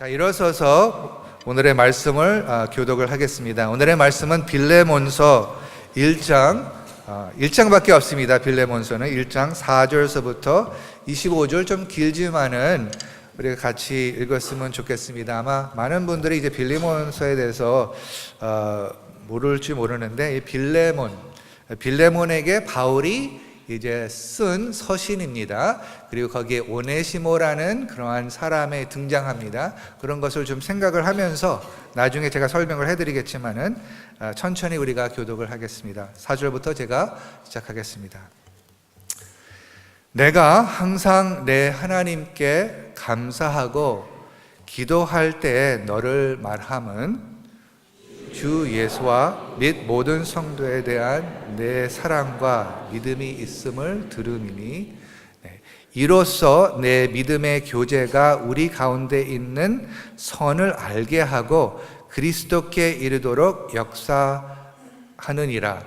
자, 일어서서 오늘의 말씀을 교독을 하겠습니다. 오늘의 말씀은 빌레몬서 1장밖에 없습니다. 빌레몬서는 1장 4절서부터 25절, 좀 길지만은 우리가 같이 읽었으면 좋겠습니다. 아마 많은 분들이 이제 빌레몬서에 대해서 모를지 모르는데, 이 빌레몬에게 바울이 이제 쓴 서신입니다. 그리고 거기에 오네시모라는 그러한 사람이 등장합니다. 그런 것을 좀 생각을 하면서 나중에 제가 설명을 해드리겠지만은 천천히 우리가 교독을 하겠습니다. 4절부터 제가 시작하겠습니다. 내가 항상 내 하나님께 감사하고 기도할 때에 너를 말함은 주 예수와 및 모든 성도에 대한 내 사랑과 믿음이 있음을 들음이니, 이로써 내 믿음의 교제가 우리 가운데 있는 선을 알게 하고 그리스도께 이르도록 역사하느니라.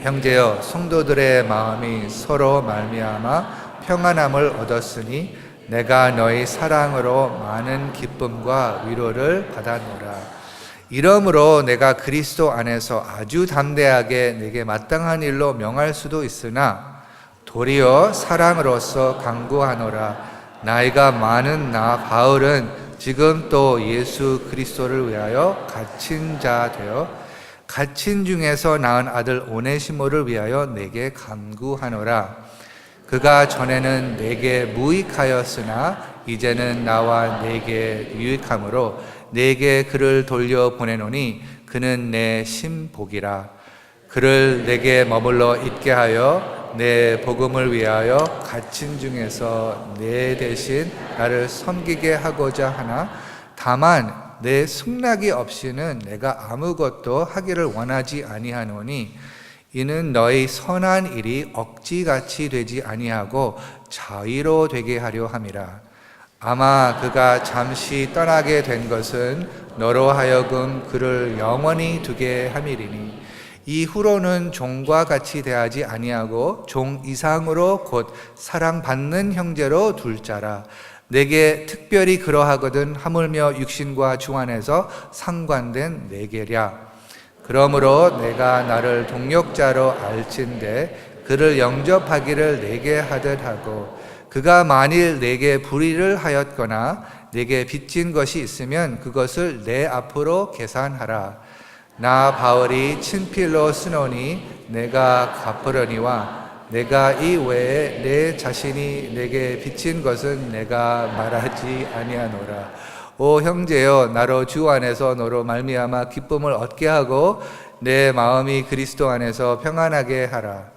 형제여, 성도들의 마음이 서로 말미암아 평안함을 얻었으니 내가 너희 사랑으로 많은 기쁨과 위로를 받았노라. 이러므로 내가 그리스도 안에서 아주 담대하게 내게 마땅한 일로 명할 수도 있으나 도리어 사랑으로서 강구하노라. 나이가 많은 나 바울은 지금 또 예수 그리스도를 위하여 갇힌 자 되어 갇힌 중에서 낳은 아들 오네시모를 위하여 내게 간구하노라. 그가 전에는 내게 무익하였으나 이제는 나와 내게 유익함으로 내게 그를 돌려보내노니 그는 내 신복이라. 그를 내게 머물러 있게 하여 내 복음을 위하여 갇힌 중에서 내 대신 나를 섬기게 하고자 하나, 다만 내 승낙이 없이는 내가 아무것도 하기를 원하지 아니하노니 이는 너희 선한 일이 억지같이 되지 아니하고 자의로 되게 하려 함이라. 아마 그가 잠시 떠나게 된 것은 너로 하여금 그를 영원히 두게 함이리니 이후로는 종과 같이 대하지 아니하고 종 이상으로 곧 사랑받는 형제로 둘 자라. 내게 특별히 그러하거든 하물며 육신과 주 안에서 상관된 내게랴. 그러므로 내가 나를 동역자로 알진대 그를 영접하기를 내게 하듯 하고, 그가 만일 내게 불의를 하였거나 내게 빚진 것이 있으면 그것을 내 앞으로 계산하라. 나 바울이 친필로 쓰노니 내가 갚으려니와 내가 이 외에 내 자신이 내게 빚진 것은 내가 말하지 아니하노라. 오 형제여, 나로 주 안에서 너로 말미암아 기쁨을 얻게 하고 내 마음이 그리스도 안에서 평안하게 하라.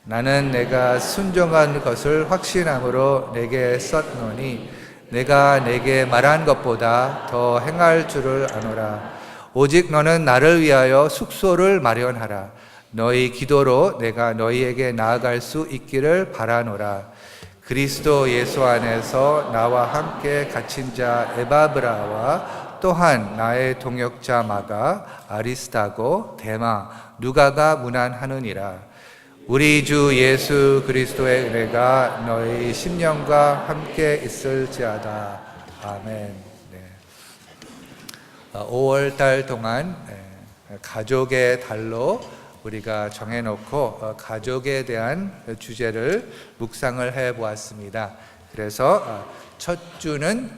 나는 내가 순종한 것을 확신함으로 내게 썼노니 내가 내게 말한 것보다 더 행할 줄을 아노라. 오직 너는 나를 위하여 숙소를 마련하라. 너희 기도로 내가 너희에게 나아갈 수 있기를 바라노라. 그리스도 예수 안에서 나와 함께 갇힌 자 에바브라와 또한 나의 동역자 마가, 아리스타고, 데마, 누가가 문안하느니라. 우리 주 예수 그리스도의 은혜가 너희 심령과 함께 있을지어다. 아멘. 5월 달 동안 가족의 달로 우리가 정해놓고 가족에 대한 주제를 묵상을 해보았습니다. 그래서 첫 주는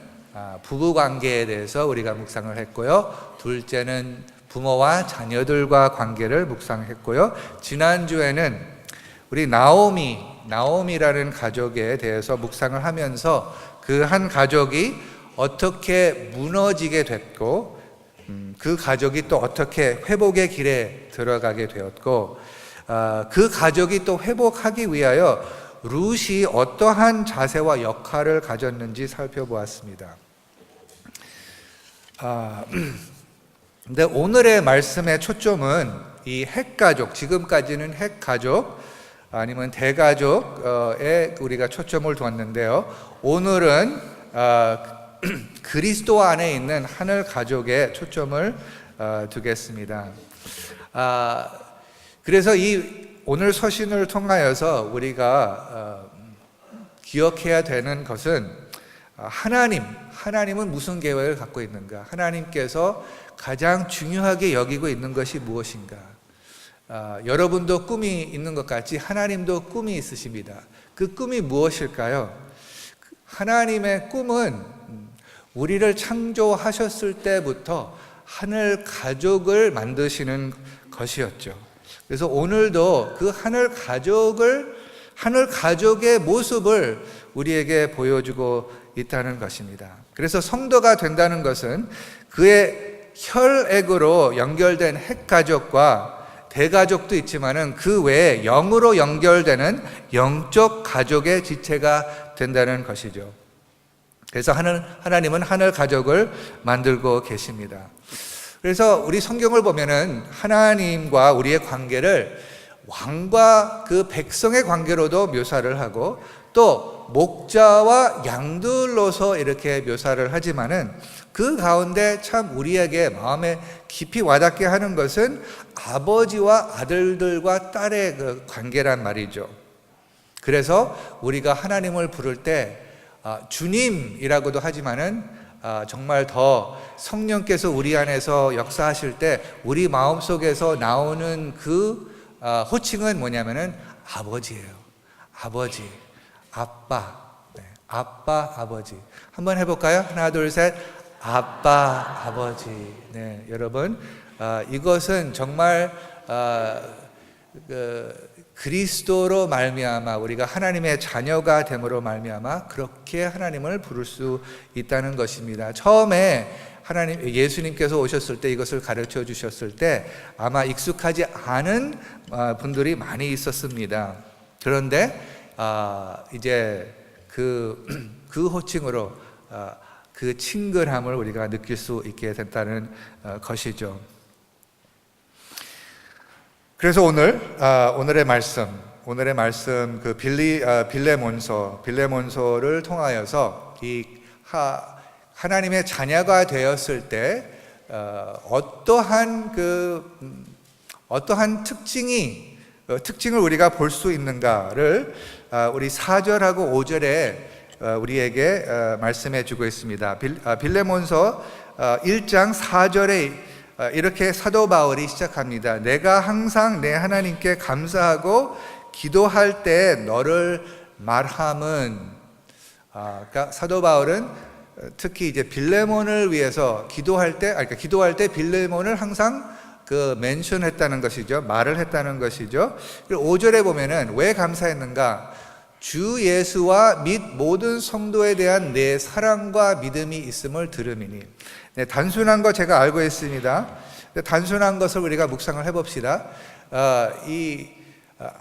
부부관계에 대해서 우리가 묵상을 했고요. 둘째는 부모와 자녀들과 관계를 묵상했고요. 지난주에는 우리 나오미라는 가족에 대해서 묵상을 하면서 그 한 가족이 어떻게 무너지게 됐고 그 가족이 또 어떻게 회복의 길에 들어가게 되었고 그 가족이 또 회복하기 위하여 룻이 어떠한 자세와 역할을 가졌는지 살펴보았습니다. 근데 오늘의 말씀의 초점은 이 핵가족, 지금까지는 핵가족 아니면 대가족에 우리가 초점을 두었는데요. 오늘은 그리스도 안에 있는 하늘 가족에 초점을 두겠습니다. 그래서 이 오늘 서신을 통하여서 우리가 기억해야 되는 것은 하나님은 무슨 계획을 갖고 있는가? 하나님께서 가장 중요하게 여기고 있는 것이 무엇인가? 여러분도 꿈이 있는 것 같이 하나님도 꿈이 있으십니다. 그 꿈이 무엇일까요? 하나님의 꿈은 우리를 창조하셨을 때부터 하늘 가족을 만드시는 것이었죠. 그래서 오늘도 그 하늘 가족의 모습을 우리에게 보여주고 있다는 것입니다. 그래서 성도가 된다는 것은 그의 혈액으로 연결된 핵가족과 대가족도 있지만은 그 외에 영으로 연결되는 영적 가족의 지체가 된다는 것이죠. 그래서 하나님은 하늘 가족을 만들고 계십니다. 그래서 우리 성경을 보면은 하나님과 우리의 관계를 왕과 그 백성의 관계로도 묘사를 하고 또 목자와 양들로서 이렇게 묘사를 하지만은 그 가운데 참 우리에게 마음에 깊이 와닿게 하는 것은 아버지와 아들들과 딸의 그 관계란 말이죠. 그래서 우리가 하나님을 부를 때 주님이라고도 하지만은 정말 더 성령께서 우리 안에서 역사하실 때 우리 마음속에서 나오는 그 호칭은 뭐냐면은 아버지예요. 아버지, 아빠, 아빠, 아버지. 한번 해볼까요? 하나, 둘, 셋. 아빠, 아버지. 네, 여러분, 이것은 정말 그리스도로 말미암아 우리가 하나님의 자녀가 됨으로 말미암아 그렇게 하나님을 부를 수 있다는 것입니다. 처음에 예수님께서 오셨을 때 이것을 가르쳐 주셨을 때 아마 익숙하지 않은 분들이 많이 있었습니다. 그런데 이제 그 호칭으로 그 친근함을 우리가 느낄 수 있게 됐다는 것이죠. 그래서 오늘의 말씀 그 빌레몬서를 통하여서 이 하나님의 자녀가 되었을 때 어떠한 특징을 우리가 볼 수 있는가를 우리 4절하고 5절에 우리에게 말씀해 주고 있습니다. 빌레몬서 1장 4절에 이렇게 사도 바울이 시작합니다. 내가 항상 내 하나님께 감사하고 기도할 때 너를 말함은, 그러니까 사도 바울은 특히 이제 빌레몬을 위해서 기도할 때 빌레몬을 항상 멘션했다는 것이죠. 말을 했다는 것이죠. 그리고 5절에 보면은 왜 감사했는가? 주 예수와 및 모든 성도에 대한 내 사랑과 믿음이 있음을 들음이니. 네, 단순한 거 제가 알고 있습니다. 단순한 것을 우리가 묵상을 해봅시다. 이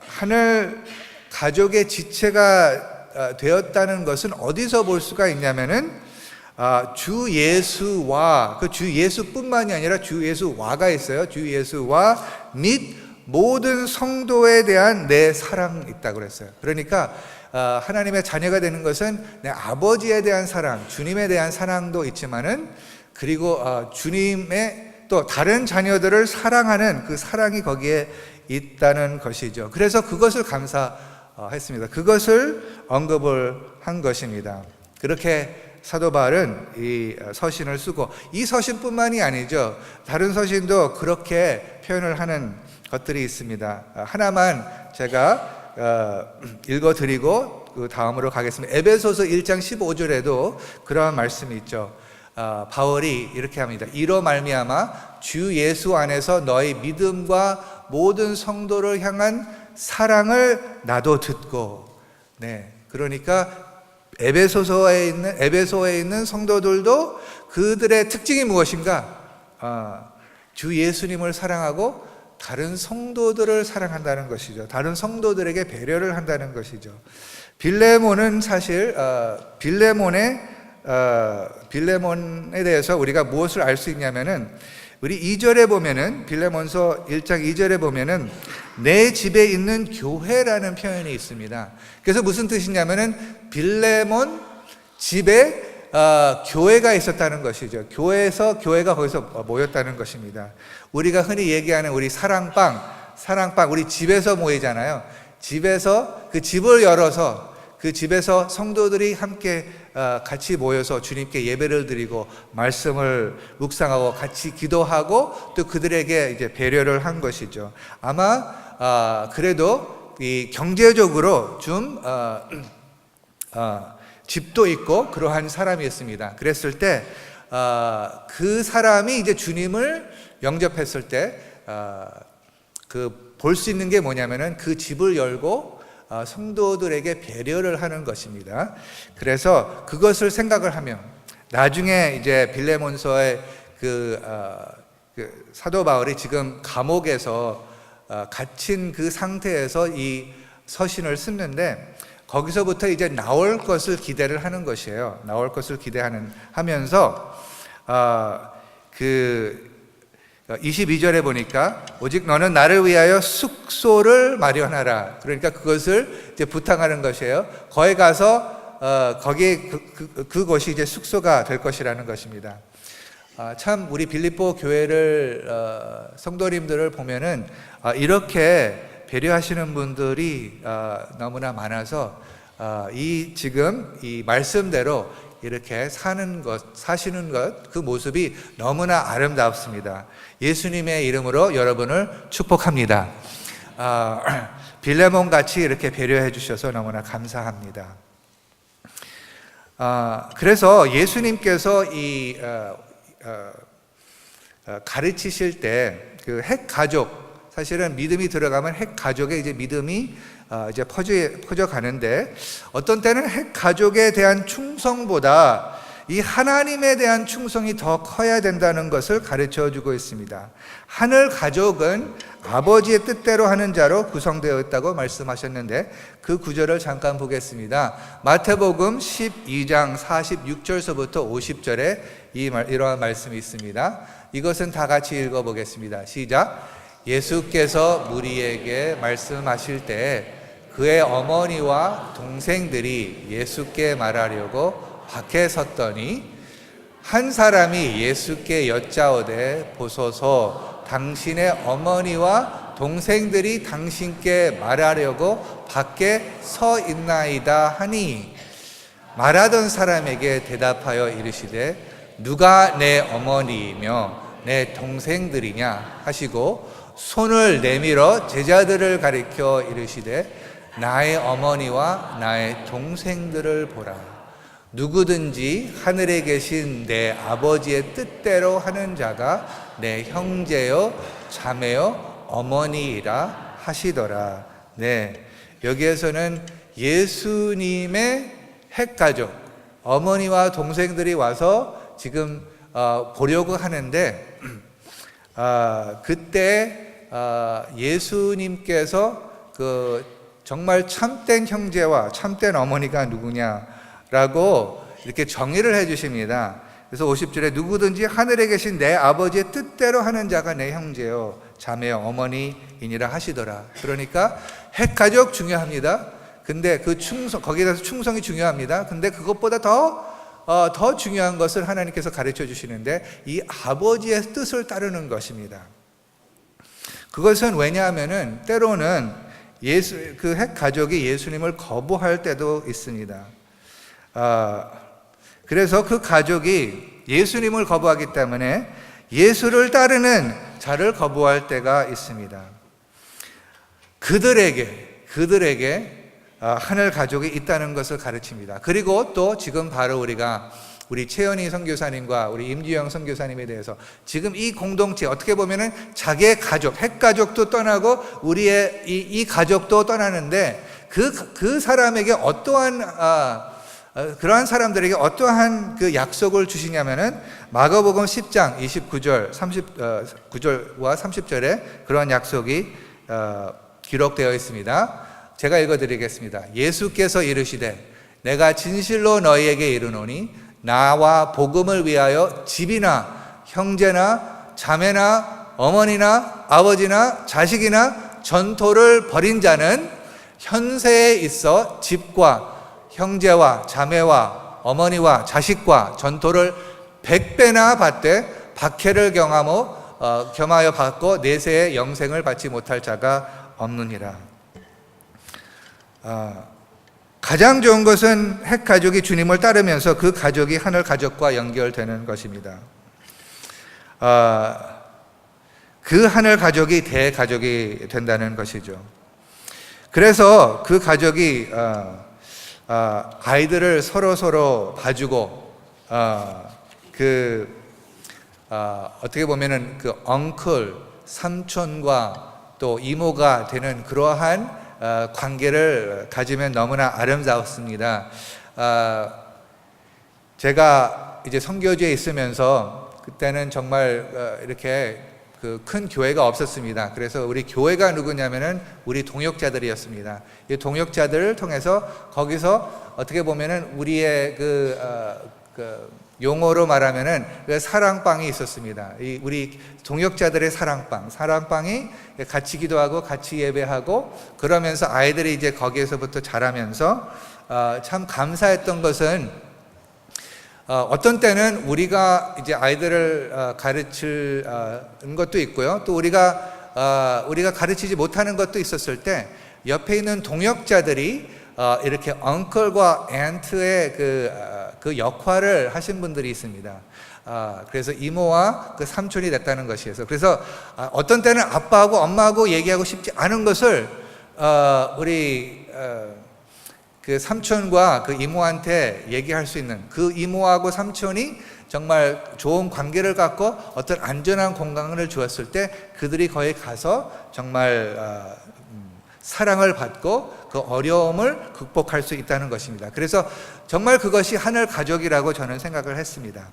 하늘 가족의 지체가 되었다는 것은 어디서 볼 수가 있냐면은 주 예수와 그 주 예수뿐만이 아니라 주 예수와가 있어요. 주 예수와 및 모든 성도에 대한 내 사랑이 있다고 그랬어요. 그러니까 하나님의 자녀가 되는 것은 내 아버지에 대한 사랑, 주님에 대한 사랑도 있지만은 그리고 주님의 또 다른 자녀들을 사랑하는 그 사랑이 거기에 있다는 것이죠. 그래서 그것을 감사했습니다. 그것을 언급을 한 것입니다. 그렇게 사도 바울은 이 서신을 쓰고 이 서신뿐만이 아니죠. 다른 서신도 그렇게 표현을 하는 것들이 있습니다. 하나만 제가 읽어드리고 그 다음으로 가겠습니다. 에베소서 1장 15절에도 그러한 말씀이 있죠. 바울이 이렇게 합니다. 이로 말미암아 주 예수 안에서 너희 믿음과 모든 성도를 향한 사랑을 나도 듣고. 네, 그러니까 에베소에 있는 성도들도 그들의 특징이 무엇인가? 주 예수님을 사랑하고 다른 성도들을 사랑한다는 것이죠. 다른 성도들에게 배려를 한다는 것이죠. 빌레몬은 사실 빌레몬에 대해서 우리가 무엇을 알 수 있냐면은 우리 2절에 보면은 빌레몬서 1장 2절에 보면은 내 집에 있는 교회라는 표현이 있습니다. 그래서 무슨 뜻이냐면은 빌레몬 집에 교회가 있었다는 것이죠. 교회가 거기서 모였다는 것입니다. 우리가 흔히 얘기하는 우리 사랑방 우리 집에서 모이잖아요. 집에서 그 집을 열어서 그 집에서 성도들이 함께 같이 모여서 주님께 예배를 드리고 말씀을 묵상하고 같이 기도하고 또 그들에게 이제 배려를 한 것이죠. 아마 그래도 이 경제적으로 좀 집도 있고 그러한 사람이었습니다. 그랬을 때 그 사람이 이제 주님을 영접했을 때 그 볼 수 있는 게 뭐냐면은 그 집을 열고 성도들에게 배려를 하는 것입니다. 그래서 그것을 생각을 하면 나중에 이제 빌레몬서의 그 사도 바울이 지금 감옥에서 갇힌 그 상태에서 이 서신을 쓰는데 거기서부터 이제 나올 것을 기대를 하는 것이에요. 나올 것을 기대하면서 그 22절에 보니까 오직 너는 나를 위하여 숙소를 마련하라. 그러니까 그것을 이제 부탁하는 것이에요. 거기 가서 거기 그곳이 이제 숙소가 될 것이라는 것입니다. 참 우리 빌립보 교회를 성도님들을 보면은 이렇게 배려하시는 분들이 너무나 많아서 지금 이 말씀대로 이렇게 사시는 것, 그 모습이 너무나 아름답습니다. 예수님의 이름으로 여러분을 축복합니다. 빌레몬 같이 이렇게 배려해 주셔서 너무나 감사합니다. 그래서 예수님께서 이 가르치실 때 그 핵 가족, 사실은 믿음이 들어가면 핵 가족의 이제 믿음이 이제 퍼져가는데 어떤 때는 핵 가족에 대한 충성보다 이 하나님에 대한 충성이 더 커야 된다는 것을 가르쳐 주고 있습니다. 하늘 가족은 아버지의 뜻대로 하는 자로 구성되어 있다고 말씀하셨는데 그 구절을 잠깐 보겠습니다. 마태복음 12장 46절서부터 50절에 이러한 말씀이 있습니다. 이것은 다 같이 읽어보겠습니다. 시작. 예수께서 무리에게 말씀하실 때 그의 어머니와 동생들이 예수께 말하려고 밖에 섰더니 한 사람이 예수께 여짜오되 보소서 당신의 어머니와 동생들이 당신께 말하려고 밖에 서 있나이다 하니 말하던 사람에게 대답하여 이르시되 누가 내 어머니이며 내 동생들이냐 하시고 손을 내밀어 제자들을 가리켜 이르시되 나의 어머니와 나의 동생들을 보라. 누구든지 하늘에 계신 내 아버지의 뜻대로 하는 자가 내 형제요 자매요 어머니이라 하시더라. 네, 여기에서는 예수님의 핵가족 어머니와 동생들이 와서 지금 보려고 하는데 그때 예수님께서 그 정말 참된 형제와 참된 어머니가 누구냐라고 이렇게 정의를 해 주십니다. 그래서 50절에 누구든지 하늘에 계신 내 아버지의 뜻대로 하는 자가 내 형제요 자매요 어머니이니라 하시더라. 그러니까 핵가족 중요합니다. 근데 그 거기에서 충성이 중요합니다. 근데 그것보다 더 중요한 것을 하나님께서 가르쳐 주시는데 이 아버지의 뜻을 따르는 것입니다. 그것은 왜냐하면은 때로는 그 핵 가족이 예수님을 거부할 때도 있습니다. 그래서 그 가족이 예수님을 거부하기 때문에 예수를 따르는 자를 거부할 때가 있습니다. 그들에게 하늘 가족이 있다는 것을 가르칩니다. 그리고 또 지금 바로 우리 최연희 선교사님과 우리 임지영 선교사님에 대해서 지금 이 공동체 어떻게 보면은 자기의 가족, 핵 가족도 떠나고 우리의 이 가족도 떠나는데 그 사람에게 그러한 사람들에게 어떠한 그 약속을 주시냐면은 마가복음 10장 29절, 39절과 30절에 그러한 약속이 기록되어 있습니다. 제가 읽어드리겠습니다. 예수께서 이르시되 내가 진실로 너희에게 이르노니 나와 복음을 위하여 집이나 형제나 자매나 어머니나 아버지나 자식이나 전토를 벌인 자는 현세에 있어 집과 형제와 자매와 어머니와 자식과 전토를 100배나 받되 박해를 겸하여 받고 내세의 영생을 받지 못할 자가 없느니라. 가장 좋은 것은 핵 가족이 주님을 따르면서 그 가족이 하늘 가족과 연결되는 것입니다. 그 하늘 가족이 대가족이 된다는 것이죠. 그래서 그 가족이 아이들을 서로 봐주고 어떻게 보면은 그 엉클, 삼촌과 또 이모가 되는 그러한 관계를 가지면 너무나 아름다웠습니다. 제가 이제 선교지에 있으면서 그때는 정말 이렇게 그 큰 교회가 없었습니다. 그래서 우리 교회가 누구냐면은 우리 동역자들이었습니다. 이 동역자들을 통해서 거기서 어떻게 보면은 우리의 용어로 말하면은 그 사랑방이 있었습니다. 우리 동역자들의 사랑방이 같이 기도하고 같이 예배하고 그러면서 아이들이 이제 거기에서부터 자라면서 참 감사했던 것은 어떤 때는 우리가 이제 아이들을 가르칠 것도 있고요. 또 우리가 가르치지 못하는 것도 있었을 때 옆에 있는 동역자들이 이렇게 엉클과 앤트의 그 역할을 하신 분들이 있습니다. 그래서 이모와 그 삼촌이 됐다는 것이어서 그래서 어떤 때는 아빠하고 엄마하고 얘기하고 싶지 않은 것을 우리 그 삼촌과 그 이모한테 얘기할 수 있는 그 이모하고 삼촌이 정말 좋은 관계를 갖고 어떤 안전한 공간을 주었을 때 그들이 거기 가서 정말 사랑을 받고 그 어려움을 극복할 수 있다는 것입니다. 그래서 정말 그것이 하늘 가족이라고 저는 생각을 했습니다.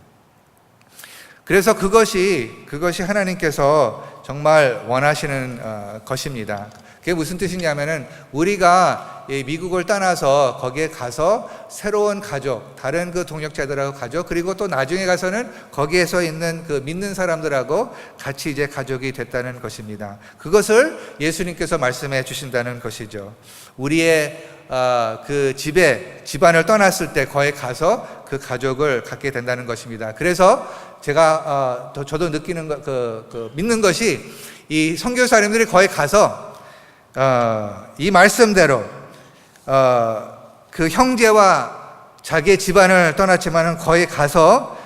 그래서 그것이 하나님께서 정말 원하시는 것입니다. 그게 무슨 뜻이냐면은 우리가 미국을 떠나서 거기에 가서 새로운 가족, 다른 그 동역자들하고 가족, 그리고 또 나중에 가서는 거기에서 있는 그 믿는 사람들하고 같이 이제 가족이 됐다는 것입니다. 그것을 예수님께서 말씀해 주신다는 것이죠. 우리의 그 집안을 떠났을 때 거기에 가서 그 가족을 갖게 된다는 것입니다. 그래서 제가 저도 느끼는 믿는 것이 이 선교사님들이 거기 가서 이 말씀대로 그 형제와 자기의 집안을 떠났지만은 거기 가서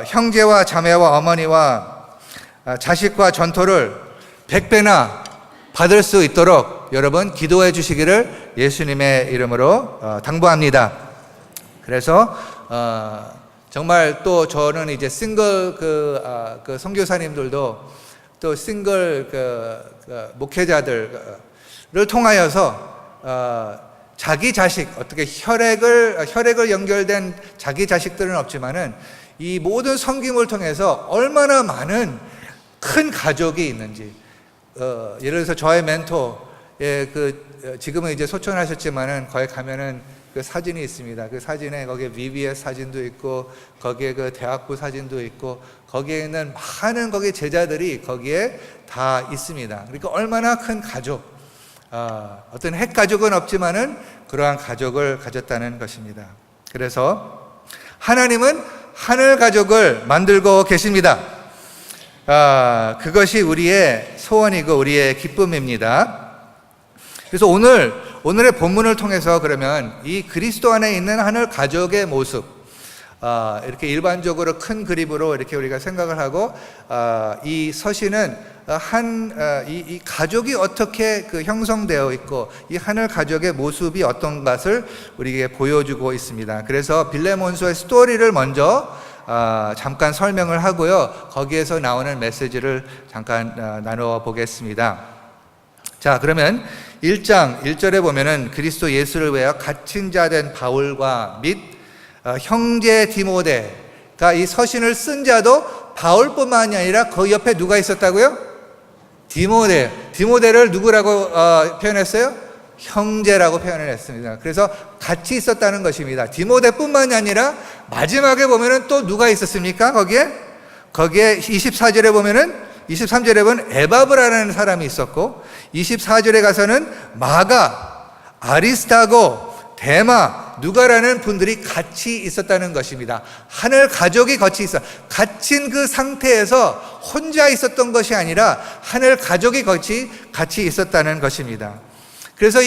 형제와 자매와 어머니와 자식과 전토를 100배나 받을 수 있도록 여러분 기도해 주시기를 예수님의 이름으로 당부합니다. 그래서 정말 또 저는 이제 싱글 그 선교사님들도 또 싱글 목회자들을 통하여서 자기 자식, 어떻게 혈액을 연결된 자기 자식들은 없지만은 이 모든 섬김을 통해서 얼마나 많은 큰 가족이 있는지, 예를 들어서 저의 멘토, 지금은 이제 소천하셨지만은 거기 가면은 그 사진이 있습니다. 그 사진에 거기에 VBS 사진도 있고 거기에 그 대학부 사진도 있고 거기에 있는 많은 거기 제자들이 거기에 다 있습니다. 그러니까 얼마나 큰 가족, 어떤 핵 가족은 없지만은 그러한 가족을 가졌다는 것입니다. 그래서 하나님은 하늘 가족을 만들고 계십니다. 그것이 우리의 소원이고 우리의 기쁨입니다. 그래서 오늘의 본문을 통해서 그러면 이 그리스도 안에 있는 하늘 가족의 모습, 이렇게 일반적으로 큰 그림으로 이렇게 우리가 생각을 하고, 이 서신은 이 가족이 어떻게 그 형성되어 있고 이 하늘 가족의 모습이 어떤 것을 우리에게 보여주고 있습니다. 그래서 빌레몬서의 스토리를 먼저 잠깐 설명을 하고요, 거기에서 나오는 메시지를 잠깐 나누어 보겠습니다. 자, 그러면 1장 1절에 보면은 그리스도 예수를 위하여 갇힌 자 된 바울과 및 형제 디모데가 이 서신을 쓴 자도 바울뿐만이 아니라 그 옆에 누가 있었다고요? 디모데를 누구라고 표현했어요? 형제라고 표현을 했습니다. 그래서 같이 있었다는 것입니다. 디모데뿐만이 아니라 마지막에 보면은 또 누가 있었습니까? 거기에 24절에 보면은 23절에 보면 에바브라는 사람이 있었고 24절에 가서는 마가, 아리스타고, 데마, 누가라는 분들이 같이 있었다는 것입니다. 하늘 가족이 같이 있어. 갇힌 그 상태에서 혼자 있었던 것이 아니라 하늘 가족이 같이 있었다는 것입니다. 그래서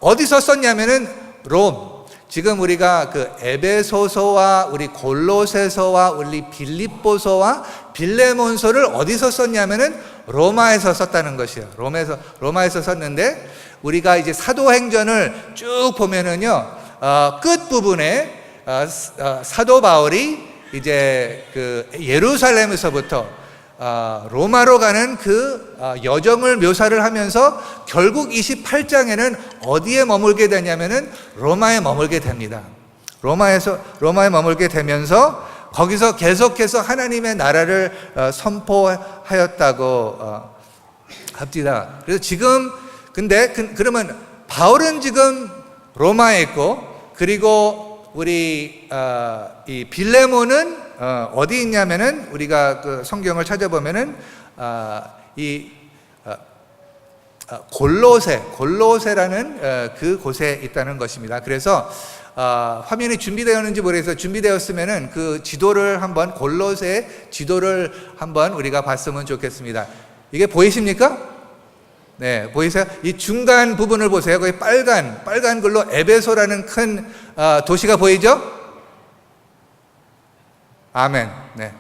어디서 썼냐면은 롬. 지금 우리가 그 에베소서와 우리 골로새서와 우리 빌립보서와 빌레몬서를 어디서 썼냐면은 로마에서 썼다는 것이에요. 로마에서 썼는데 우리가 이제 사도행전을 쭉 보면은요, 끝 부분에 사도 바울이 이제 그 예루살렘에서부터 로마로 가는 그 여정을 묘사를 하면서 결국 28장에는 어디에 머물게 되냐면은 로마에 머물게 됩니다. 로마에 머물게 되면서 거기서 계속해서 하나님의 나라를 선포하였다고 합니다. 그래서 지금 근데 그러면 바울은 지금 로마에 있고, 그리고 우리 이 빌레몬은 어디 있냐면은 우리가 그 성경을 찾아보면은 이 골로새라는 그 곳에 있다는 것입니다. 그래서 화면이 준비되었는지 모르겠어요. 준비되었으면은 그 지도를 한번, 골로새 지도를 한번 우리가 봤으면 좋겠습니다. 이게 보이십니까? 네, 보이세요? 이 중간 부분을 보세요. 거기 빨간 글로 에베소라는 큰 도시가 보이죠? 아멘. 네.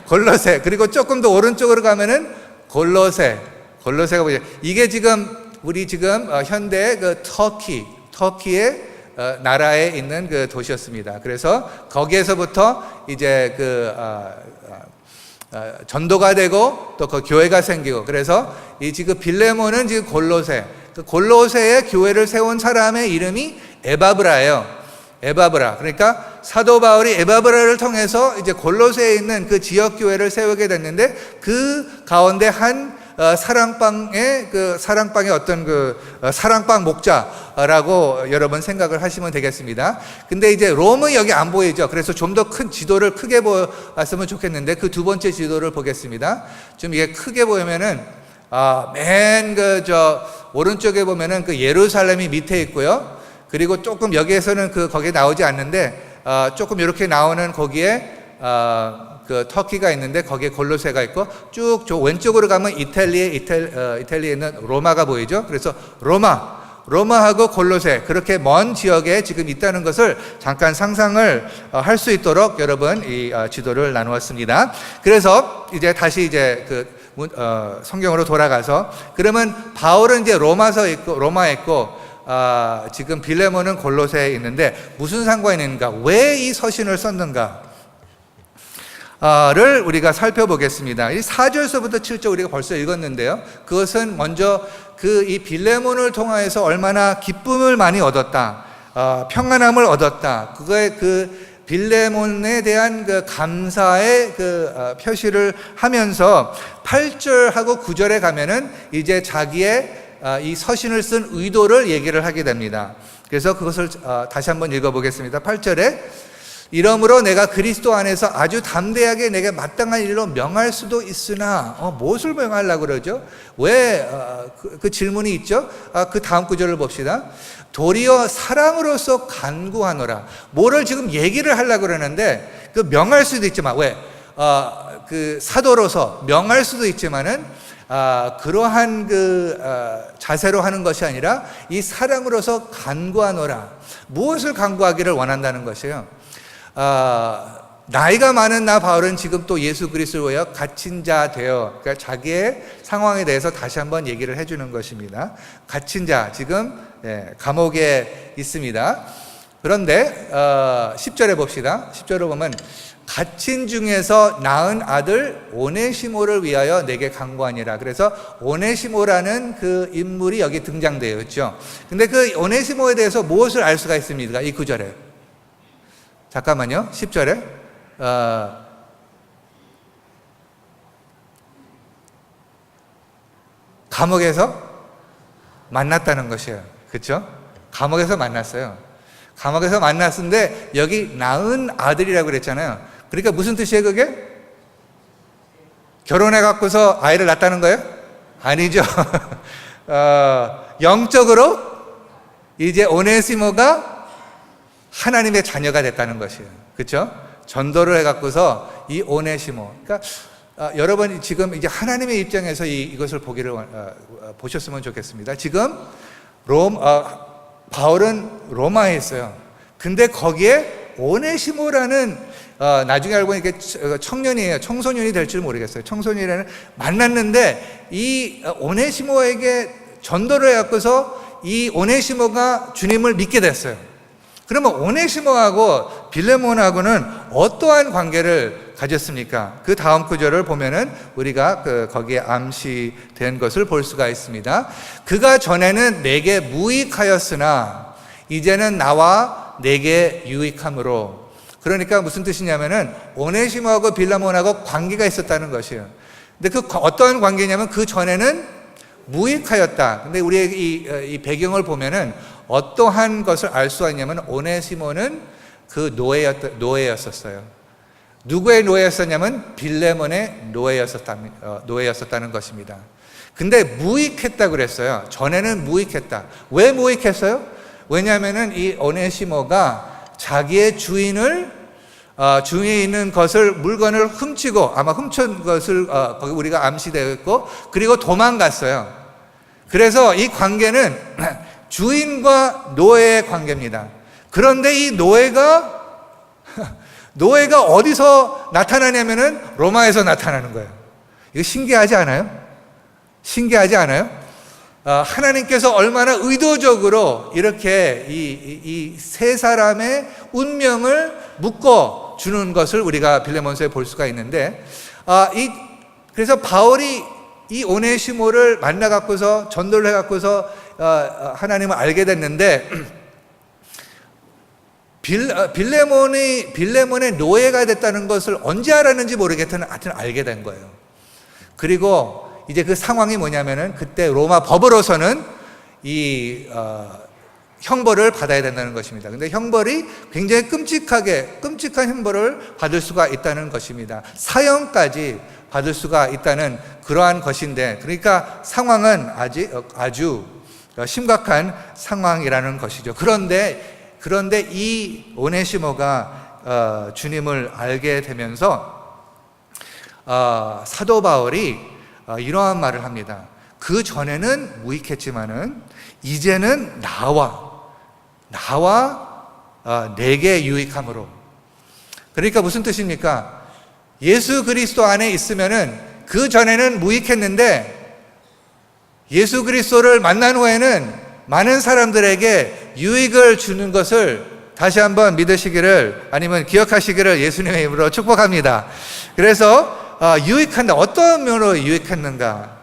골로새. 그리고 조금 더 오른쪽으로 가면은 골로새가 보이죠? 이게 지금 우리 지금 현대 그 터키의 나라에 있는 그 도시였습니다. 그래서 거기에서부터 이제 그 전도가 되고 또 그 교회가 생기고, 그래서 이 지금 빌레몬은 지금 골로새에 교회를 세운 사람의 이름이 에바브라예요. 에바브라. 그러니까 사도 바울이 에바브라를 통해서 이제 골로새에 있는 그 지역 교회를 세우게 됐는데, 그 가운데 한 사랑방의 어떤 그 사랑방 목자라고 여러분 생각을 하시면 되겠습니다. 근데 이제 롬은 여기 안 보이죠. 그래서 좀 더 큰 지도를 크게 보았으면 좋겠는데 그 두 번째 지도를 보겠습니다. 좀 이게 크게 보면은 맨 오른쪽에 보면은 그 예루살렘이 밑에 있고요. 그리고 조금 여기에서는 거기에 나오지 않는데 조금 이렇게 나오는 거기에 그 터키가 있는데 거기에 골로새가 있고, 쭉 왼쪽으로 가면 이탈리아에 있는 로마가 보이죠. 그래서 로마하고 골로새, 그렇게 먼 지역에 지금 있다는 것을 잠깐 상상을 할 수 있도록 여러분 이 지도를 나누었습니다. 그래서 이제 다시 성경으로 돌아가서, 그러면 바울은 이제 로마에 있고 지금 빌레몬은 골로새에 있는데 무슨 상관이 있는가? 왜 이 서신을 썼는가? 를 우리가 살펴보겠습니다. 이 4절서부터 7절 우리가 벌써 읽었는데요. 그것은 먼저 이 빌레몬을 통하여서 얼마나 기쁨을 많이 얻었다, 평안함을 얻었다, 그거의 그 빌레몬에 대한 그 감사의 표시를 하면서 8절하고 9절에 가면은 이제 자기의 이 서신을 쓴 의도를 얘기를 하게 됩니다. 그래서 그것을 다시 한번 읽어보겠습니다. 8절에 이러므로 내가 그리스도 안에서 아주 담대하게 내게 마땅한 일로 명할 수도 있으나, 무엇을 명하려고 그러죠? 왜 그 질문이 있죠? 그 다음 구절을 봅시다. 도리어 사랑으로서 간구하노라. 뭐를 지금 얘기를 하려고 그러는데, 그 명할 수도 있지만, 왜? 그 사도로서 명할 수도 있지만은 그러한 자세로 하는 것이 아니라 이 사랑으로서 간구하노라. 무엇을 간구하기를 원한다는 것이에요. 나이가 많은 나 바울은 지금 또 예수 그리스도를 위하여 갇힌 자 되어, 그러니까 자기의 상황에 대해서 다시 한번 얘기를 해주는 것입니다. 갇힌 자, 지금 감옥에 있습니다. 그런데 10절에 봅시다. 10절을 보면 갇힌 중에서 낳은 아들 오네시모를 위하여 내게 간구하니라. 그래서 오네시모라는 그 인물이 여기 등장되어 있죠. 근데 그 오네시모에 대해서 무엇을 알 수가 있습니까? 이 구절에. 잠깐만요. 10절에 감옥에서 만났다는 것이에요. 그렇죠? 감옥에서 만났어요. 감옥에서 만났는데 여기 낳은 아들이라고 그랬잖아요. 그러니까 무슨 뜻이에요, 그게? 결혼해 갖고서 아이를 낳았다는 거예요? 아니죠. 영적으로 이제 오네시모가 하나님의 자녀가 됐다는 것이에요. 그렇죠? 전도를 해갖고서 이 오네시모. 그러니까 여러분 지금 이제 하나님의 입장에서 이것을 보셨으면 좋겠습니다. 지금 바울은 로마에 있어요. 근데 거기에 오네시모라는 나중에 알고 보니까 청년이에요. 청소년이 될 줄 모르겠어요. 청소년이라는 만났는데 이 오네시모에게 전도를 해갖고서 이 오네시모가 주님을 믿게 됐어요. 그러면 오네시모하고 빌레몬하고는 어떠한 관계를 가졌습니까? 그 다음 구절을 보면은 우리가 거기에 암시된 것을 볼 수가 있습니다. 그가 전에는 내게 무익하였으나 이제는 나와 내게 유익함으로. 그러니까 무슨 뜻이냐면은 오네시모하고 빌레몬하고 관계가 있었다는 것이에요. 근데 그 어떤 관계냐면 그 전에는 무익하였다. 근데 우리의 이 배경을 보면은 어떠한 것을 알 수가 있냐면 오네시모는 그 노예였었어요. 누구의 노예였었냐면 빌레몬의 노예였었다는 것입니다. 근데 무익했다고 그랬어요. 전에는 무익했다. 왜 무익했어요? 왜냐하면은 이 오네시모가 자기의 주인이 있는 물건을 훔치고, 아마 훔친 것을 거기 우리가 암시되어 있고, 그리고 도망갔어요. 그래서 이 관계는 주인과 노예의 관계입니다. 그런데 이 노예가 어디서 나타나냐면은 로마에서 나타나는 거예요. 이거 신기하지 않아요? 신기하지 않아요? 하나님께서 얼마나 의도적으로 이렇게 이 세 사람의 운명을 묶어 주는 것을 우리가 빌레몬서에 볼 수가 있는데, 그래서 바울이 이 오네시모를 만나갖고서 전도를 해갖고서 하나님을 알게 됐는데, 빌레몬의 노예가 됐다는 것을 언제 알았는지 모르겠지만 하여튼 알게 된 거예요. 그리고 이제 그 상황이 뭐냐면은 그때 로마 법으로서는 이 형벌을 받아야 된다는 것입니다. 근데 형벌이 굉장히 끔찍한 형벌을 받을 수가 있다는 것입니다. 사형까지 받을 수가 있다는 그러한 것인데, 그러니까 상황은 아주 심각한 상황이라는 것이죠. 그런데 이 오네시모가 주님을 알게 되면서 사도 바울이 이러한 말을 합니다. 그 전에는 무익했지만은 이제는 나와 내게 유익함으로. 그러니까 무슨 뜻입니까? 예수 그리스도 안에 있으면은 그 전에는 무익했는데 예수 그리스도를 만난 후에는 많은 사람들에게 유익을 주는 것을 다시 한번 믿으시기를, 아니면 기억하시기를 예수님의 이름으로 축복합니다. 그래서 유익한다. 어떤 면으로 유익했는가?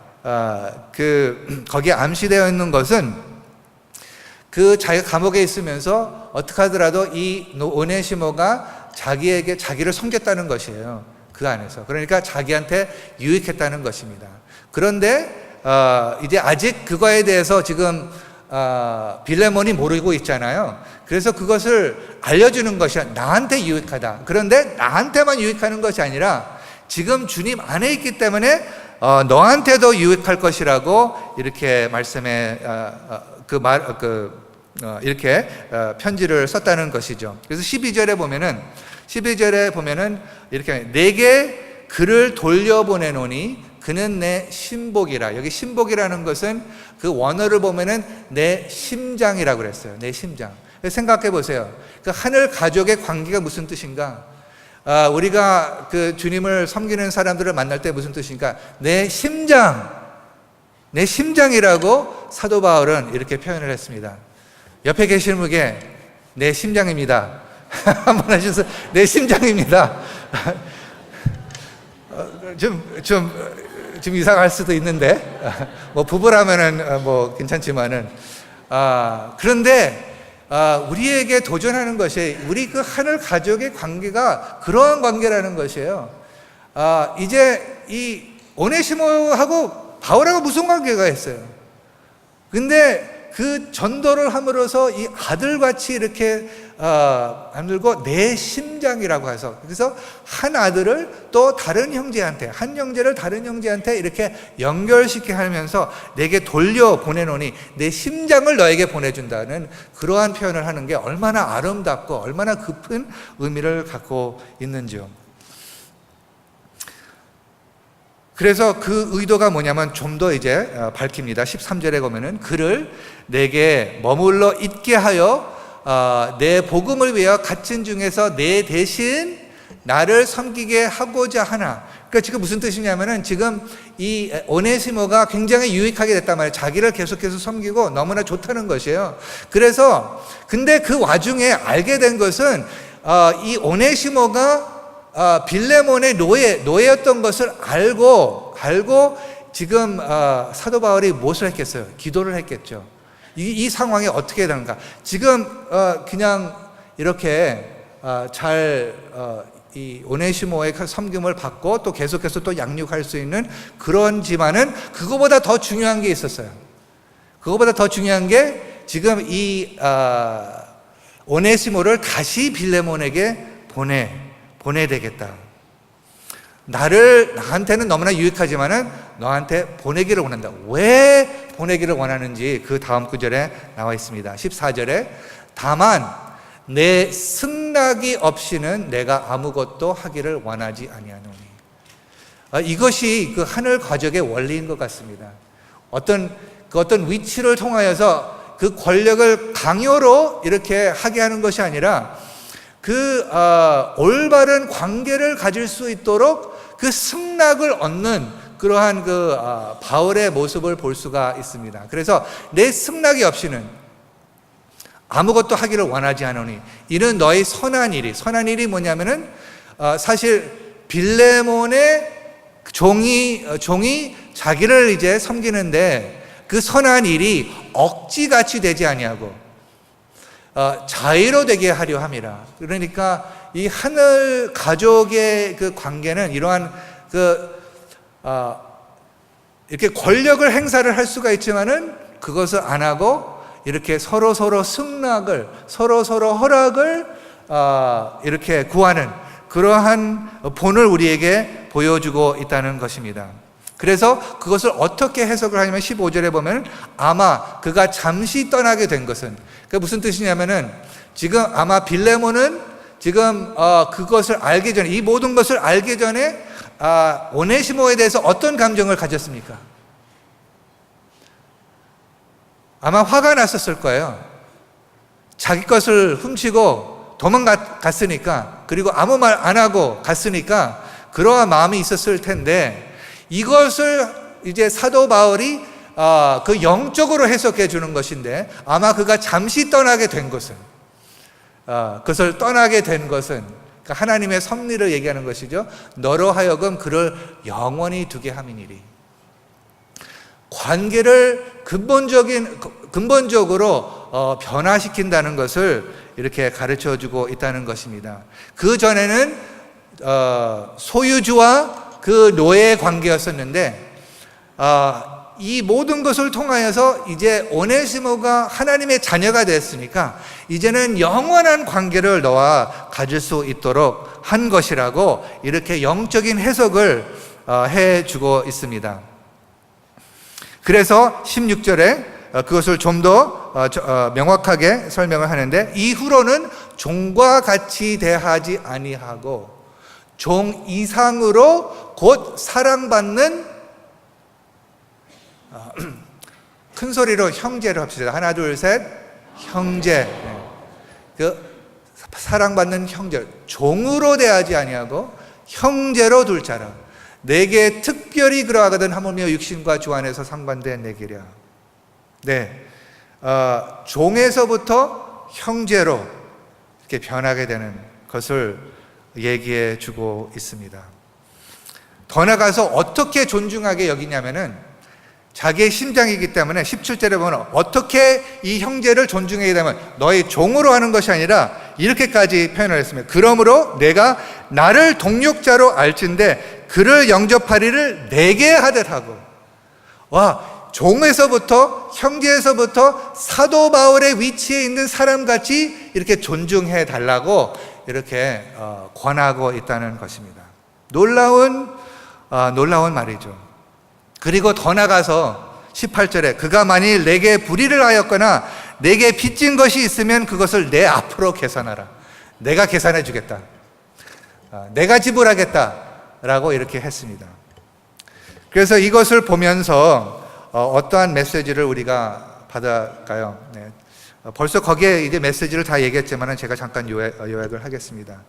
거기에 암시되어 있는 것은 자기가 감옥에 있으면서 어떻게 하더라도 이 오네시모가 자기를 섬겼다는 것이에요. 그 안에서. 그러니까 자기한테 유익했다는 것입니다. 그런데 이제 아직 그거에 대해서 지금 빌레몬이 모르고 있잖아요. 그래서 그것을 알려주는 것이 나한테 유익하다. 그런데 나한테만 유익하는 것이 아니라 지금 주님 안에 있기 때문에 너한테도 유익할 것이라고 이렇게 말씀에 이렇게 편지를 썼다는 것이죠. 그래서 12절에 보면은 이렇게 내게 그를 돌려보내노니 그는 내 신복이라. 여기 신복이라는 것은 그 원어를 보면은 내 심장이라고 그랬어요. 내 심장. 생각해 보세요. 그 하늘 가족의 관계가 무슨 뜻인가? 우리가 그 주님을 섬기는 사람들을 만날 때 무슨 뜻인가? 내 심장이라고 사도 바울은 이렇게 표현을 했습니다. 옆에 계시는 분에게 내 심장입니다. 한번 하셔서 내 심장입니다. 좀 이상할 수도 있는데, 뭐 부부라면은 뭐 괜찮지만은, 그런데 우리에게 도전하는 것이 우리 그 하늘 가족의 관계가 그러한 관계라는 것이에요. 이제 이 오네시모하고 바울하고 무슨 관계가 있어요? 근데 그 전도를 함으로써 이 아들같이 이렇게 만들고 내 심장이라고 해서, 그래서 한 아들을 또 다른 형제한테, 한 형제를 다른 형제한테 이렇게 연결시키게 하면서 내게 돌려보내노니 내 심장을 너에게 보내준다는 그러한 표현을 하는 게 얼마나 아름답고 얼마나 깊은 의미를 갖고 있는지요. 그래서 그 의도가 뭐냐면 좀 더 이제 밝힙니다. 13절에 보면은 그를 내게 머물러 있게 하여 내 복음을 위하여 갇힌 중에서 내 대신 나를 섬기게 하고자 하나. 그러니까 지금 무슨 뜻이냐면은 지금 이 오네시모가 굉장히 유익하게 됐단 말이에요. 자기를 계속해서 섬기고 너무나 좋다는 것이에요. 그래서 근데 그 와중에 알게 된 것은 이 오네시모가 빌레몬의 노예였던 것을 알고 지금 사도 바울이 무엇을 했겠어요? 기도를 했겠죠. 이 상황이 어떻게 되는가? 지금 그냥 이렇게 이 오네시모의 섬김을 받고 또 계속해서 또 양육할 수 있는 그런지만은 그거보다 더 중요한 게 있었어요. 그거보다 더 중요한 게 지금 이 오네시모를 다시 빌레몬에게 보내야 되겠다. 나한테는 너무나 유익하지만은 너한테 보내기를 원한다. 왜 보내기를 원하는지 그 다음 구절에 나와 있습니다. 14절에 다만 내 승낙이 없이는 내가 아무것도 하기를 원하지 아니하노니. 이것이 그 하늘 가족의 원리인 것 같습니다. 어떤 위치를 통하여서 그 권력을 강요로 이렇게 하게 하는 것이 아니라 그 올바른 관계를 가질 수 있도록 그 승낙을 얻는 그러한 그 바울의 모습을 볼 수가 있습니다. 그래서 내 승낙이 없이는 아무것도 하기를 원하지 않으니 이는 너의 선한 일이 뭐냐면은 사실 빌레몬의 종이 자기를 이제 섬기는데 그 선한 일이 억지같이 되지 아니하고 자의로 되게 하려 함이라. 그러니까 이 하늘 가족의 그 관계는 이러한 이렇게 권력을 행사를 할 수가 있지만은 그것을 안 하고 이렇게 서로 승낙을 서로 허락을 이렇게 구하는 그러한 본을 우리에게 보여주고 있다는 것입니다. 그래서 그것을 어떻게 해석을 하냐면 15절에 보면 아마 그가 잠시 떠나게 된 것은 그게 무슨 뜻이냐면은 지금 아마 빌레몬은 지금 그것을 알기 전에 이 모든 것을 알기 전에 오네시모에 대해서 어떤 감정을 가졌습니까? 아마 화가 났었을 거예요. 자기 것을 훔치고 도망갔으니까, 그리고 아무 말 안 하고 갔으니까 그러한 마음이 있었을 텐데, 이것을 이제 사도 바울이 그 영적으로 해석해 주는 것인데, 아마 그가 잠시 떠나게 된 것은, 그것을 떠나게 된 것은 그러니까 하나님의 섭리를 얘기하는 것이죠. 너로 하여금 그를 영원히 두게 함이니리. 관계를 근본적으로 변화시킨다는 것을 이렇게 가르쳐 주고 있다는 것입니다. 그 전에는 소유주와 그 노예의 관계였었는데, 이 모든 것을 통하여서 이제 오네시모가 하나님의 자녀가 됐으니까 이제는 영원한 관계를 너와 가질 수 있도록 한 것이라고 이렇게 영적인 해석을 해주고 있습니다. 그래서 16절에 그것을 좀 더 명확하게 설명을 하는데, 이후로는 종과 같이 대하지 아니하고 종 이상으로 곧 사랑받는, 큰 소리로 형제를 합시다. 하나 둘 셋, 형제. 그 사랑받는 형제, 종으로 대하지 아니하고 형제로 둘 자라. 내게 특별히 그러하거든 하물며 육신과 주 안에서 상관된 내게랴. 네, 종에서부터 형제로 이렇게 변하게 되는 것을 얘기해 주고 있습니다. 더 나아가서 어떻게 존중하게 여기냐면은 자기의 심장이기 때문에 17절에 보면 어떻게 이 형제를 존중하게 되면 너의 종으로 하는 것이 아니라 이렇게까지 표현을 했습니다. 그러므로 내가 나를 동력자로 알진대 그를 영접하리를 내게 하듯 하고. 와, 종에서부터 형제에서부터 사도 바울의 위치에 있는 사람같이 이렇게 존중해 달라고 이렇게 권하고 있다는 것입니다. 놀라운 말이죠. 그리고 더 나가서 18절에 그가 만일 내게 불의를 하였거나 내게 빚진 것이 있으면 그것을 내 앞으로 계산하라. 내가 계산해 주겠다. 내가 지불하겠다 라고 이렇게 했습니다. 그래서 이것을 보면서 어떠한 메시지를 우리가 받아가요? 네. 벌써 거기에 이제 메시지를 다 얘기했지만 제가 잠깐 요약을 하겠습니다.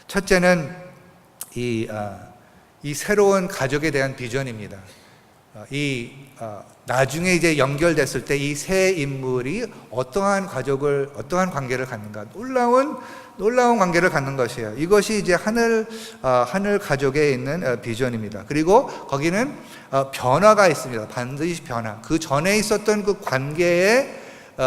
첫째는 이 새로운 가족에 대한 비전입니다. 나중에 이제 연결됐을 때 이 새 인물이 어떠한 관계를 갖는가, 놀라운 관계를 갖는 것이에요. 이것이 이제 하늘 가족에 있는 비전입니다. 그리고 거기는 변화가 있습니다. 반드시 변화. 그 전에 있었던 그 관계와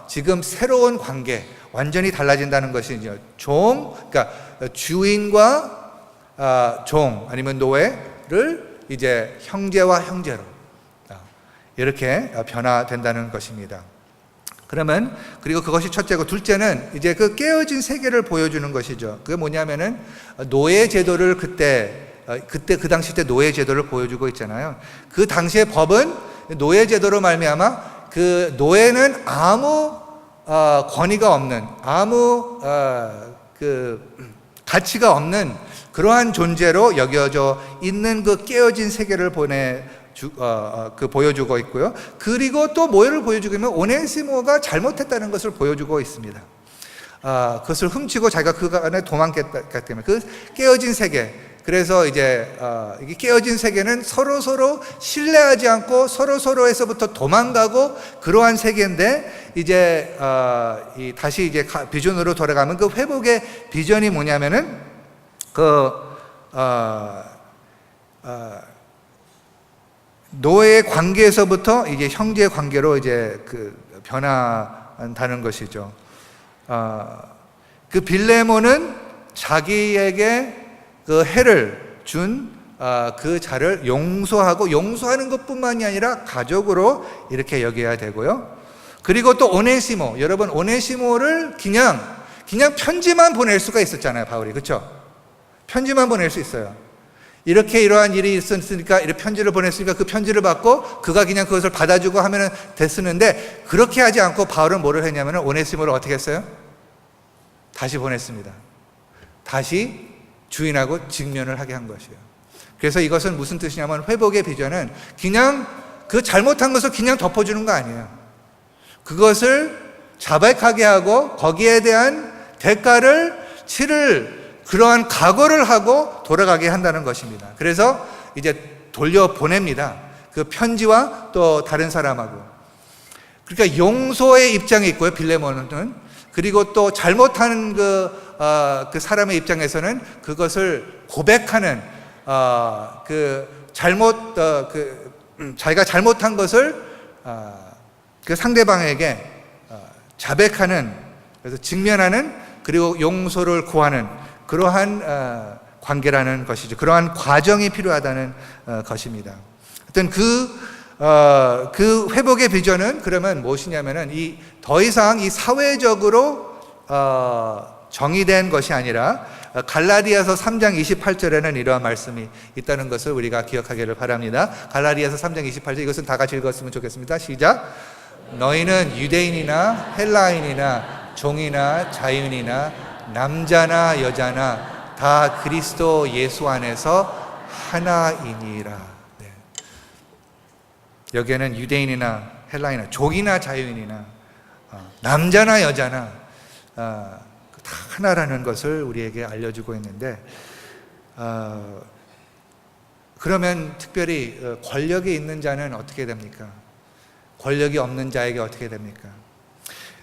지금 새로운 관계, 완전히 달라진다는 것이 이제 그러니까 주인과 종 아니면 노예를 이제 형제와 형제로 이렇게 변화된다는 것입니다. 그리고 그것이 첫째고, 둘째는 이제 그 깨어진 세계를 보여주는 것이죠. 그게 뭐냐면은 노예 제도를 그때 그 당시 때 노예 제도를 보여주고 있잖아요. 그 당시의 법은 노예 제도로 말미암아 그 노예는 아무 권위가 없는, 아무 가치가 없는 그러한 존재로 여겨져 있는 그 깨어진 세계를 보여주고 있고요. 그리고 또 뭐를 보여주고 있냐면 오네시모가 잘못했다는 것을 보여주고 있습니다. 그것을 훔치고 자기가 그 안에 도망갔기 때문에 그 깨어진 세계. 그래서 이제 이게 깨어진 세계는 서로 신뢰하지 않고 서로에서부터 도망가고 그러한 세계인데, 이제 다시 이제 비전으로 돌아가면 그 회복의 비전이 뭐냐면은 노예의 관계에서부터 이제 형제의 관계로 이제 변화한다는 것이죠. 그 빌레몬은 자기에게 그 해를 준 그 자를 용서하는 것뿐만이 아니라 가족으로 이렇게 여겨야 되고요. 그리고 또 오네시모, 여러분 오네시모를 그냥 편지만 보낼 수가 있었잖아요, 바울이. 그렇죠? 편지만 보낼 수 있어요. 이러한 일이 있었으니까 이렇게 편지를 보냈으니까 그 편지를 받고 그가 그냥 그것을 받아주고 하면 됐었는데, 그렇게 하지 않고 바울은 뭐를 했냐면 오네시모를 어떻게 했어요? 다시 보냈습니다. 다시 주인하고 직면을 하게 한 것이에요. 그래서 이것은 무슨 뜻이냐면, 회복의 비전은 그냥 그 잘못한 것을 그냥 덮어주는 거 아니에요. 그것을 자백하게 하고 거기에 대한 대가를 치를 그러한 각오를 하고 돌아가게 한다는 것입니다. 그래서 이제 돌려보냅니다. 그 편지와 또 다른 사람하고. 그러니까 용서의 입장이 있고요, 빌레몬은. 그리고 또 잘못한 그 사람의 입장에서는 그것을 고백하는, 자기가 잘못한 것을 그 상대방에게 자백하는, 그래서 직면하는, 그리고 용서를 구하는 그러한 관계라는 것이죠. 그러한 과정이 필요하다는 것입니다. 하여튼 그 회복의 비전은 그러면 무엇이냐면은 더 이상 이 사회적으로 정의된 것이 아니라, 갈라디아서 3장 28절에는 이러한 말씀이 있다는 것을 우리가 기억하기를 바랍니다. 갈라디아서 3장 28절, 이것은 다 같이 읽었으면 좋겠습니다. 시작. 너희는 유대인이나 헬라인이나 종이나 자유인이나 남자나 여자나 다 그리스도 예수 안에서 하나이니라. 네. 여기에는 유대인이나 헬라인이나 종이나 자유인이나 남자나 여자나 다 하나라는 것을 우리에게 알려주고 있는데, 그러면 특별히 권력이 있는 자는 어떻게 됩니까? 권력이 없는 자에게 어떻게 됩니까?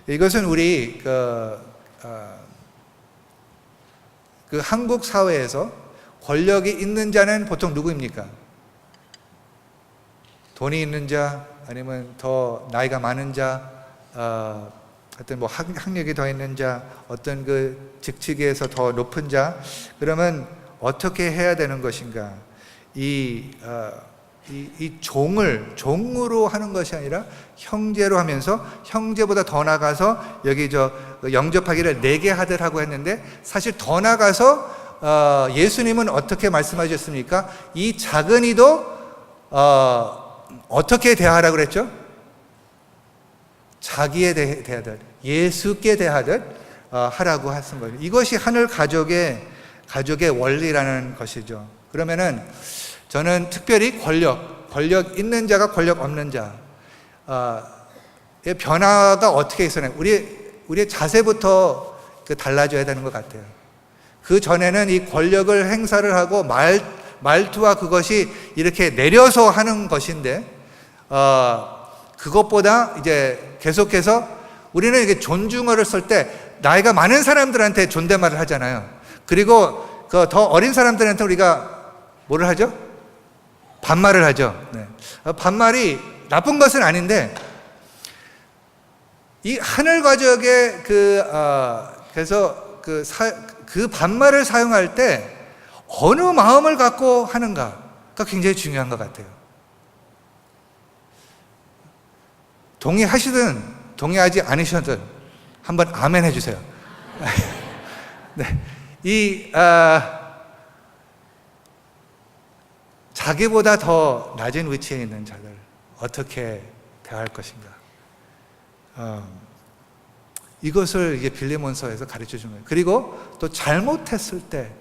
이것은 우리 그 한국 사회에서 권력이 있는 자는 보통 누구입니까? 돈이 있는 자, 아니면 더 나이가 많은 자, 하여튼 뭐 학력이 더 있는 자, 어떤 그 직책에서 더 높은 자. 그러면 어떻게 해야 되는 것인가? 이 종으로 하는 것이 아니라 형제로 하면서, 형제보다 더 나가서 여기 영접하기를 내게 하더라고 했는데, 사실 더 나가서 예수님은 어떻게 말씀하셨습니까? 이 작은 이도 어떻게 대하라고 그랬죠? 자기에 대하듯, 예수께 대하듯 하라고 하신 거예요. 이것이 하늘 가족의 원리라는 것이죠. 그러면은 저는 특별히 권력 있는 자가 권력 없는 자의 변화가 어떻게 있어요? 우리의 자세부터 달라져야 되는 것 같아요. 그 전에는 이 권력을 행사를 하고 말투와 그것이 이렇게 내려서 하는 것인데, 그것보다 이제 계속해서 우리는 이게 존중어를 쓸 때 나이가 많은 사람들한테 존댓말을 하잖아요. 그리고 그 더 어린 사람들한테 우리가 뭐를 하죠? 반말을 하죠. 네. 반말이 나쁜 것은 아닌데, 이 하늘 가족의 그래서 그 반말을 사용할 때 어느 마음을 갖고 하는가가 굉장히 중요한 것 같아요. 동의하시든 동의하지 않으셔든 한번 아멘 해주세요. 네, 자기보다 더 낮은 위치에 있는 자들 어떻게 대할 것인가? 이것을 이게 빌레몬서에서 가르쳐 주는 거예요. 그리고 또 잘못했을 때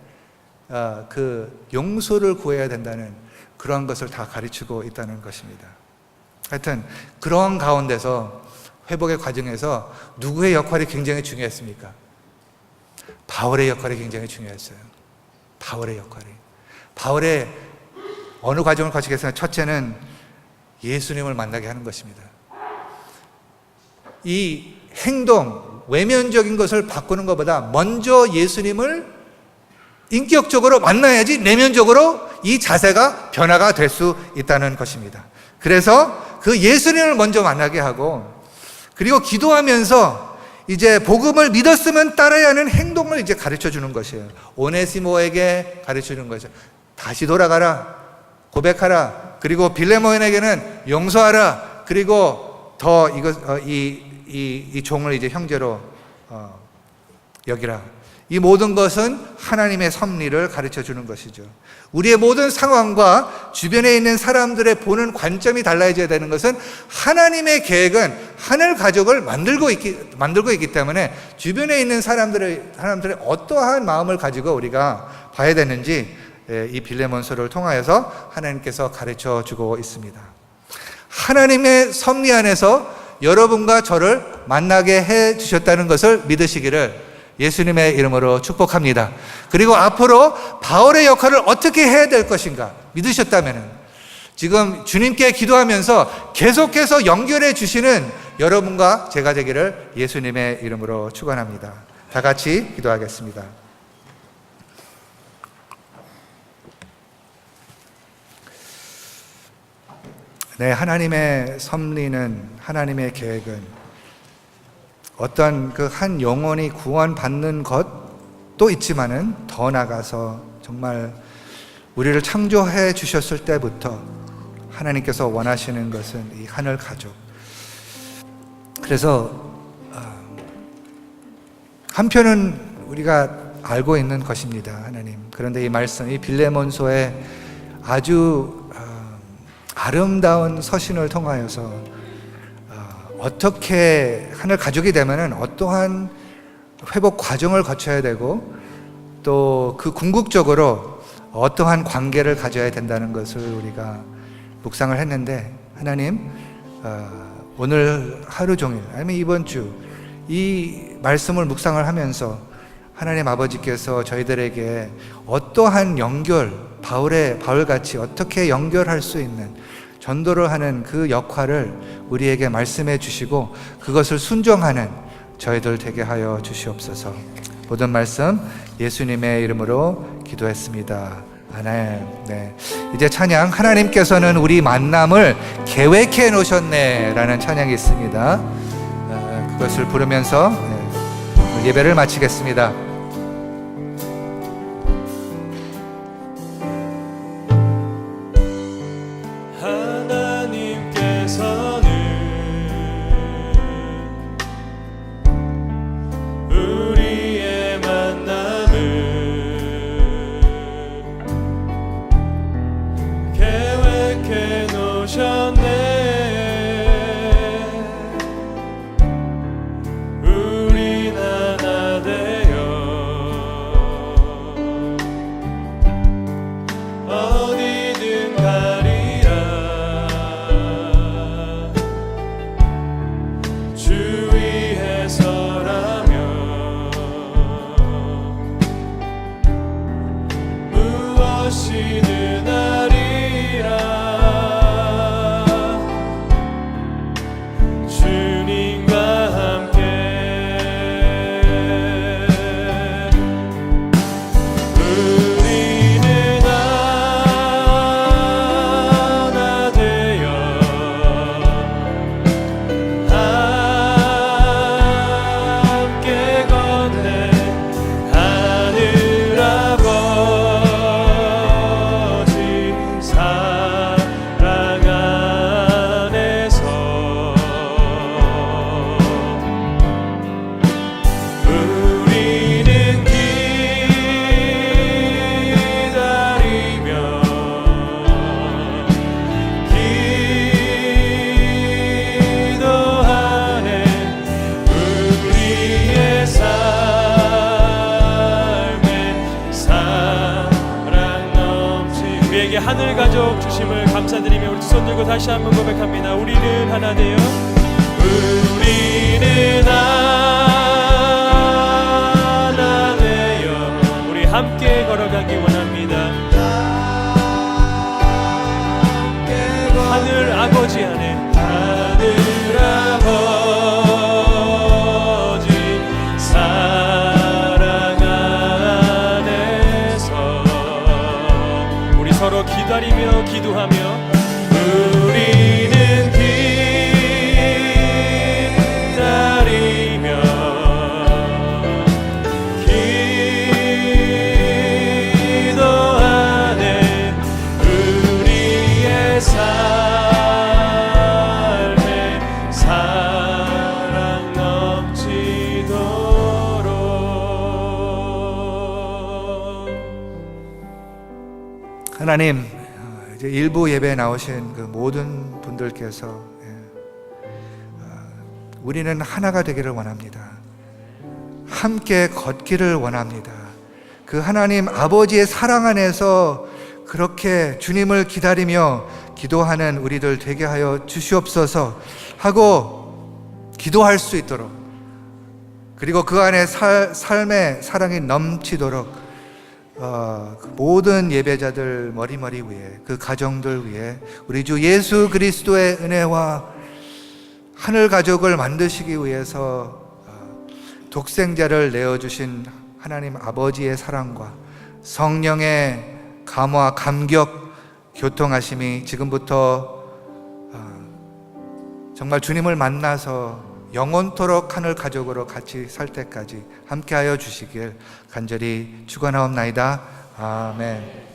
그 용서를 구해야 된다는 그런 것을 다 가르치고 있다는 것입니다. 하여튼 그런 가운데서 회복의 과정에서 누구의 역할이 굉장히 중요했습니까? 바울의 역할이 굉장히 중요했어요. 바울의 어느 과정을 거치겠어요? 첫째는 예수님을 만나게 하는 것입니다. 이 행동, 외면적인 것을 바꾸는 것보다 먼저 예수님을 인격적으로 만나야지 내면적으로 이 자세가 변화가 될 수 있다는 것입니다. 그래서 그 예수님을 먼저 만나게 하고, 그리고 기도하면서 이제 복음을 믿었으면 따라야 하는 행동을 이제 가르쳐 주는 것이에요. 오네시모에게 가르쳐 주는 거죠. 다시 돌아가라, 고백하라, 그리고 빌레몬에게는 용서하라, 그리고 더 이 종을 이제 형제로 여기라. 이 모든 것은 하나님의 섭리를 가르쳐 주는 것이죠. 우리의 모든 상황과 주변에 있는 사람들의 보는 관점이 달라져야 되는 것은, 하나님의 계획은 하늘 가족을 만들고 있기 때문에 주변에 있는 사람들의 어떠한 마음을 가지고 우리가 봐야 되는지 이 빌레몬서를 통하여서 하나님께서 가르쳐 주고 있습니다. 하나님의 섭리 안에서 여러분과 저를 만나게 해 주셨다는 것을 믿으시기를 예수님의 이름으로 축복합니다. 그리고 앞으로 바울의 역할을 어떻게 해야 될 것인가 믿으셨다면 지금 주님께 기도하면서 계속해서 연결해 주시는 여러분과 제가 되기를 예수님의 이름으로 축원합니다. 다 같이 기도하겠습니다. 네, 하나님의 섭리는, 하나님의 계획은 어떤 그 한 영혼이 구원받는 것도 있지만은 더 나아가서 정말 우리를 창조해 주셨을 때부터 하나님께서 원하시는 것은 이 하늘 가족. 그래서 한편은 우리가 알고 있는 것입니다, 하나님. 그런데 이 말씀, 이 빌레몬서의 아주 아름다운 서신을 통하여서 어떻게 하늘 가족이 되면은 어떠한 회복 과정을 거쳐야 되고, 또 그 궁극적으로 어떠한 관계를 가져야 된다는 것을 우리가 묵상을 했는데, 하나님 오늘 하루 종일 아니면 이번 주 이 말씀을 묵상을 하면서 하나님 아버지께서 저희들에게 어떠한 연결, 바울같이 어떻게 연결할 수 있는 전도를 하는 그 역할을 우리에게 말씀해 주시고 그것을 순종하는 저희들 되게 하여 주시옵소서. 모든 말씀 예수님의 이름으로 기도했습니다. 아멘. 네. 이제 찬양, 하나님께서는 우리 만남을 계획해 놓으셨네 라는 찬양이 있습니다. 그것을 부르면서 예배를 마치겠습니다. 어디든 넘치는 하리라. 주님과 함께 우리는 하나 되어 함께 걷네. 하늘 아버지 사랑 안에서 우리는 기다리며 기도하네. 우리의 삶에 사랑 넘치 우리에게 하늘 가족 주심을 감사드리며 우리 두 손 들고 다시 한번 고백합니다. 우리는 하나 되어 우리는 하나 되어 우리 함께 걸어가기 원합니다. 하늘 아버지 안에 하늘 아버지 사랑 안에서 우리 서로 기다리며 기도하며 우리는 기다리며 기도하네. 우리의 삶에 사랑 넘치도록. 하나님, 이제 일부 예배에 나오신 그 모든 분들께서 우리는 하나가 되기를 원합니다. 함께 걷기를 원합니다. 그 하나님 아버지의 사랑 안에서 그렇게 주님을 기다리며 기도하는 우리들 되게 하여 주시옵소서 하고 기도할 수 있도록, 그리고 그 안에 삶의 사랑이 넘치도록 그 모든 예배자들 머리 위에, 그 가정들 위에 우리 주 예수 그리스도의 은혜와 하늘 가족을 만드시기 위해서 독생자를 내어주신 하나님 아버지의 사랑과 성령의 감화, 감격, 교통하심이 지금부터 정말 주님을 만나서 영원토록 하늘 가족으로 같이 살 때까지 함께하여 주시길 간절히 축원하옵나이다. 아멘.